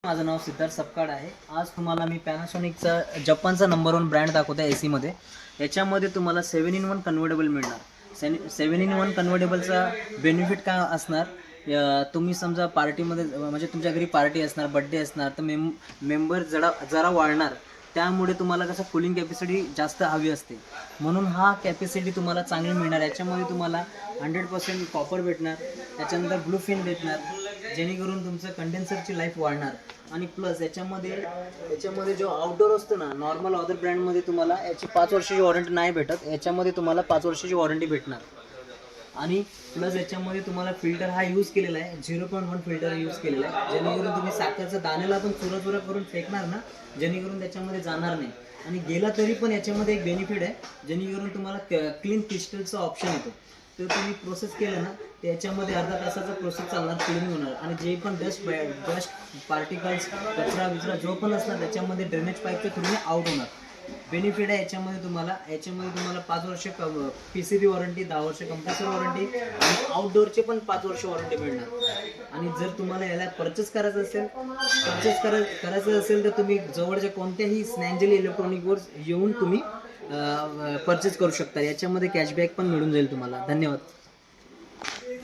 माझं नाव सिद्धार्थ सपकाळ आहे। आज तुम्हाला मी पॅनासॉनिकचा जपानचा नंबर 1 ब्रँड दाखवतो आहे एसीमध्ये। याच्यामध्ये तुम्हाला 7-in-1 कन्व्हर्टेबल मिळणार। 7-in-1 कन्व्हर्टेबलचा बेनिफिट काय असणार, तुम्ही समजा पार्टीमध्ये म्हणजे तुमच्या घरी पार्टी असणार, बड्डे असणार, तर मेंबर जरा वाढणार, त्यामुळे तुम्हाला कसं कूलिंग कॅपॅसिटी जास्त हवी असते, म्हणून हा कॅपॅसिटी तुम्हाला चांगली मिळणार। याच्यामध्ये तुम्हाला 100% कॉपर भेटणार, त्याच्यानंतर ब्लू फिन भेटणार, जेणेकरून तुमचं कंडेन्सरची लाईफ वाढणार। आणि प्लस याच्यामध्ये जो आउटडोर असतो ना, नॉर्मल अदर ब्रँडमध्ये तुम्हाला याची 5 वर्षाची वॉरंटी नाही भेटत, याच्यामध्ये तुम्हाला 5 वर्षाची वॉरंटी भेटणार। आणि प्लस याच्यामध्ये तुम्हाला फिल्टर हा यूज केलेला आहे, 0.1 फिल्टर यूज केलेला आहे, जेणेकरून तुम्ही साखरचं दाण्याला पण चुरा करून फेकणार ना, जेणेकरून त्याच्यामध्ये जाणार नाही। आणि गेला तरी पण याच्यामध्ये एक बेनिफिट आहे, जेणेकरून तुम्हाला क्लीन क्रिस्टलचा ऑप्शन येतो। तर तुम्ही प्रोसेस केलं ना, तर याच्यामध्ये अर्धा तासाचा प्रोसेस चालणार, क्लीनिंग होणार। आणि जे पण डस्ट पार्टिकल्स, कचरा जो पण असणार त्याच्यामध्ये ड्रेनेज पाईपच्या थ्रूने आउट होणार। बेनिफिट आहे याच्यामध्ये तुम्हाला 5 वर्ष PCB वॉरंटी, 10 वर्ष कंप्रेसर वॉरंटी आणि आउटडोअरचे पण 5 वर्ष वॉरंटी मिळणार। आणि जर तुम्हाला याला परचेस करायचं असेल तर तुम्ही जवळच्या कोणत्याही स्नॅंजली इलेक्ट्रॉनिकवर येऊन तुम्ही परचेस करू शकता। याच्यामध्ये कॅशबॅक पण मिळून जाईल तुम्हाला। धन्यवाद।